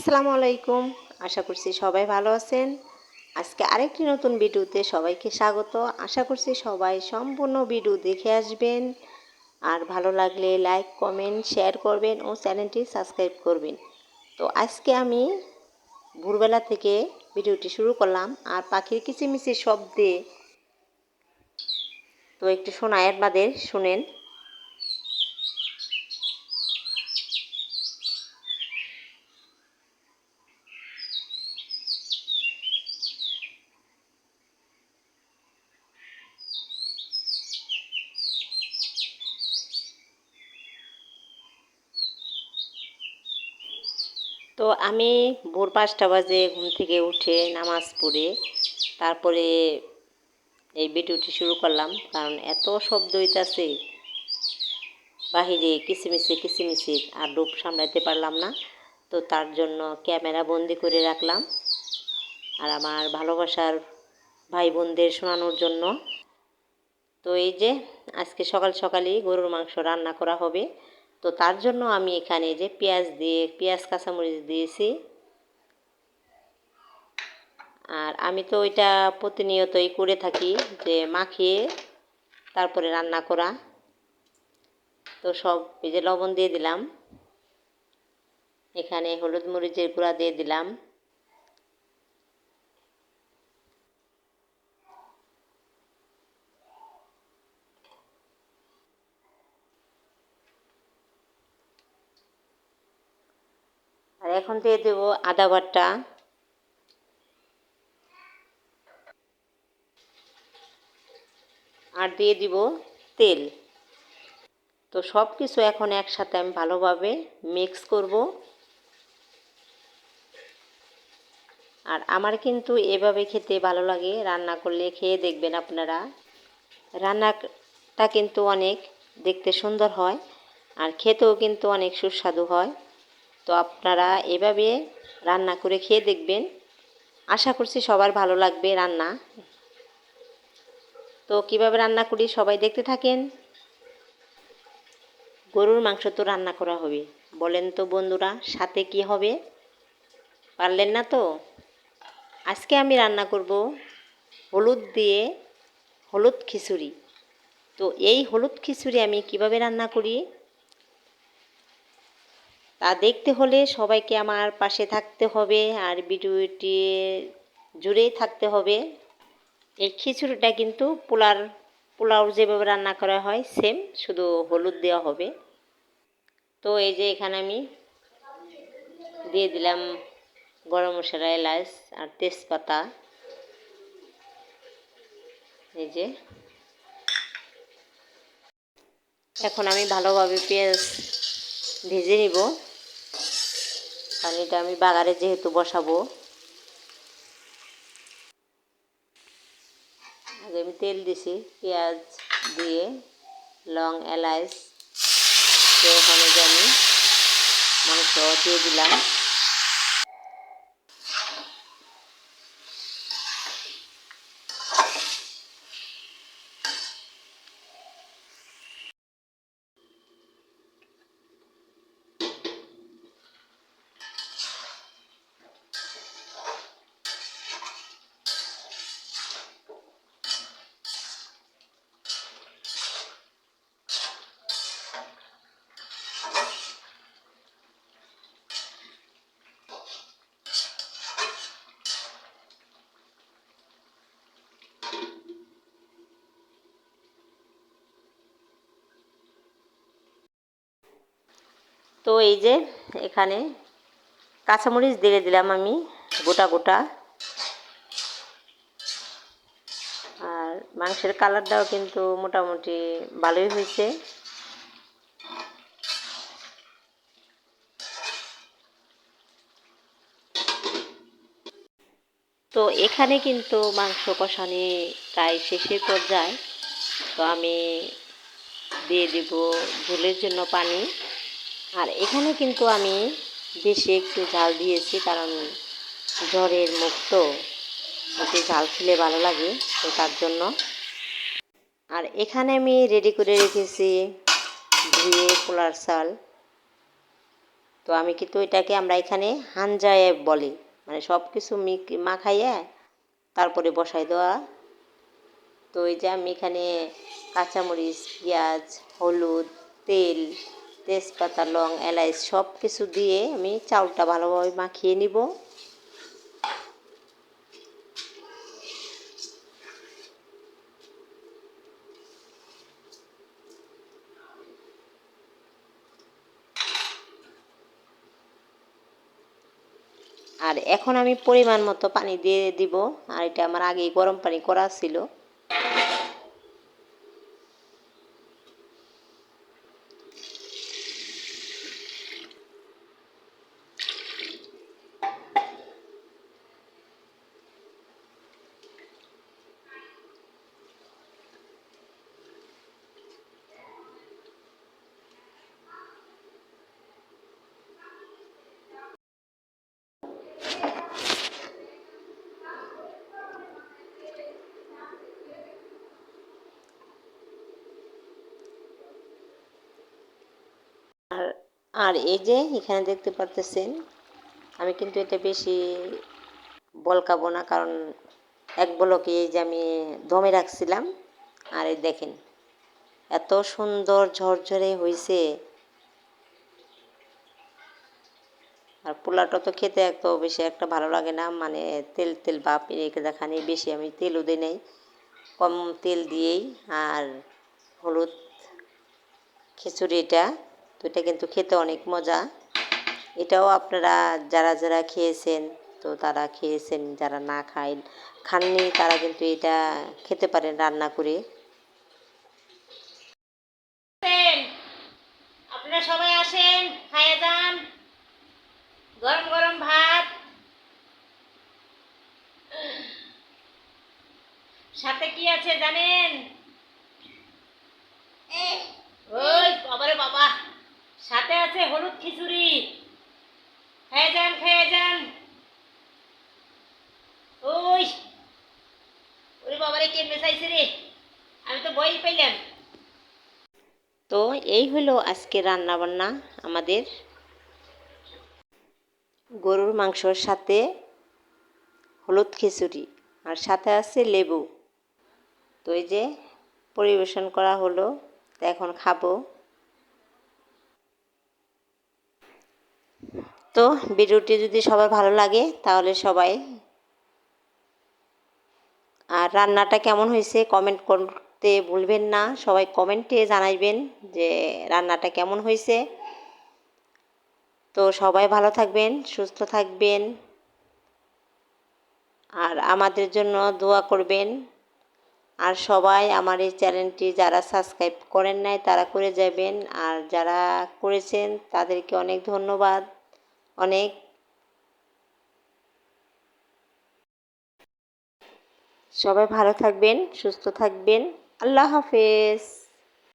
আসসালামু আলাইকুম। আশা করছি সবাই ভালো আছেন। আজকে আরেকটি নতুন ভিডিওতে সবাইকে স্বাগত। আশা করছি সবাই সম্পূর্ণ ভিডিও দেখে আসবেন। আর ভালো লাগলে লাইক, কমেন্ট, শেয়ার করবেন ও চ্যানেলটি সাবস্ক্রাইব করবেন। তো আজকে আমি ভোরবেলা থেকে ভিডিওটি শুরু করলাম আর পাখির কিচিমিচির শব্দে তো একটু শোনায় আপনাদের শুনেন। তো আমি ভোর 5টা বাজে ঘুম থেকে উঠে নামাজ পড়ে তারপরে এই ভিডিওটি শুরু করলাম, কারণ এত শব্দ হইতাছে বাহিরে কিচিমিচির আর রূপ সামলাইতে পারলাম না। তো তার জন্য ক্যামেরা বন্দি করে রাখলাম আর আমার ভালোবাসার ভাই বোনদের শোনানোর জন্য। তো এই যে আজকে সকাল সকালই গরুর মাংস রান্না করা হবে। তো তার জন্য আমি এখানে যে পেঁয়াজ কাঁচামরিচ দিয়েছি। আর আমি তো ওইটা প্রতিনিয়তই করে থাকি, যে মাখিয়ে তারপরে রান্না করা। তো সব এই যে লবণ দিয়ে দিলাম, এখানে হলুদ মরিচের গুঁড়া দিয়ে দিলাম, আর এখন দিয়ে দেবো আদা বাটা, আর দিয়ে দিব তেল। তো সব কিছু এখন একসাথে আমি ভালোভাবে মিক্স করব। আর আমার কিন্তু এভাবে খেতে ভালো লাগে, রান্না করলে খেয়ে দেখবেন আপনারা। রান্নাটা কিন্তু অনেক দেখতে সুন্দর হয় আর খেতেও কিন্তু অনেক সুস্বাদু হয়। তো আপনারা এভাবে রান্না করে খেয়ে দেখবেন, আশা করছি সবার ভালো লাগবে রান্না। তো কিভাবে রান্না করি সবাই দেখতে থাকেন। গরুর মাংস তো রান্না করা হবে, বলেন তো বন্ধুরা সাথে কি হবে? পারলেন না তো? আজকে আমি রান্না করব হলুদ দিয়ে হলুদ খিচুড়ি। তো এই হলুদ খিচুড়ি আমি কিভাবে রান্না করি তা দেখতে হলে সবাইকে আমার পাশে থাকতে হবে আর ভিডিওটি জুড়েই থাকতে হবে। এই খিচুড়িটা কিন্তু পোলাও যেভাবে রান্না করা হয় সেম, শুধু হলুদ দেওয়া হবে। তো এই যে এখানে আমি দিয়ে দিলাম গরম মশলা, এলাচ আর তেজপাতা। এই যে এখন আমি ভালোভাবে পেঁয়াজ ভেজে নিব, কারণ এটা আমি বাগারে যেহেতু বসাবো। আগে আমি তেল দিছি, পেঁয়াজ দিয়ে লং এলাচ ওখানে যে আমি মাংস দিয়ে দিলাম। তো এই যে এখানে কাঁচামরিচ দিয়ে দিলাম আমি গোটা গোটা। আর মাংসের কালারটাও কিন্তু মোটামুটি ভালোই হয়েছে। তো এখানে কিন্তু মাংস কষানি প্রায় শেষের পর্যায়ে। তো আমি দিয়ে দিব ঝোলের জন্য পানি। আর এখানে কিন্তু আমি বেশি একটু ঝাল দিয়েছি, কারণ জ্বরের মুখ তো একটু ঝাল খেলে ভালো লাগে, তো তার জন্য। আর এখানে আমি রেডি করে রেখেছি ধুয়ে পোলার চাল। তো তো আমি কিন্তু এটাকে আমরা এখানে হানজায়ে বলি, মানে সব কিছু মাখাইয়া তারপরে বসাই দেওয়া। তো এই যে আমি এখানে কাঁচামরিচ, পেঁয়াজ, হলুদ, তেল, তেজপাতা, লং, এলাচ সব কিছু দিয়ে আমি চাউলটা ভালোভাবে মাখিয়ে নিব। আর এখন আমি পরিমাণ মতো পানি দিয়ে দিব। আর এটা আমার আগেই গরম পানি করা ছিল। আর আর এই যে এখানে দেখতে পারতেছেন, আমি কিন্তু এটা বেশি বলকাবো না, কারণ এক বলকে এই যে আমি দমে রাখছিলাম। আর এই দেখেন এত সুন্দর ঝরঝরে হয়েছে। আর পোলাওটা তো খেতে এত বেশি একটা ভালো লাগে না, মানে তেল তেল ভাব রেখে দেখানি, বেশি আমি তেলও দিই নাই, কম তেল দিয়েই। আর হলুদ খিচুড়ি এটা, তো এটা কিন্তু খেতে অনেক মজা। এটাও আপনারা যারা যারা খেয়েছেন, তো তারা খেয়েছেন, যারা না খাননি তারা কিন্তু এটা খেতে পারেন রান্না করে। আপনারা সবাই আসেন, খাইয়ে যান। গরম গরম ভাত, সাথে কি আছে জানেন? ওই বাবারে বাবা, সাথে আছে হলুদ খিচুড়ি। খেয়ে যান, খেয়ে যান। ওই ওরে বাবারে, কেমনে চাইছে রে, আমি তো ভয়ই পাইলাম। তো এই হলো আজকে রান্না বান্না আমাদের, গরুর মাংসর সাথে হলুদ খিচুড়ি, আর সাথে আছে লেবু। তো এই যে পরিবেশন করা হলো, তো এখন খাবো। তো ভিডিওটি যদি সবার ভালো লাগে তাহলে সবাই, আর রান্নাটা কেমন হয়েছে কমেন্ট করতে ভুলবেন না, সবাই কমেন্টে জানাইবেন যে রান্নাটা কেমন হয়েছে। তো সবাই ভালো থাকবেন, সুস্থ থাকবেন, আর আমাদের জন্য দোয়া করবেন। আর সবাই আমার এই চ্যানেলটি যারা সাবস্ক্রাইব করেন নাই তারা করে যাবেন, আর যারা করেছেন তাদেরকে অনেক ধন্যবাদ। অনেক সবাই ভালো থাকবেন, সুস্থ থাকবেন। আল্লাহ হাফেজ।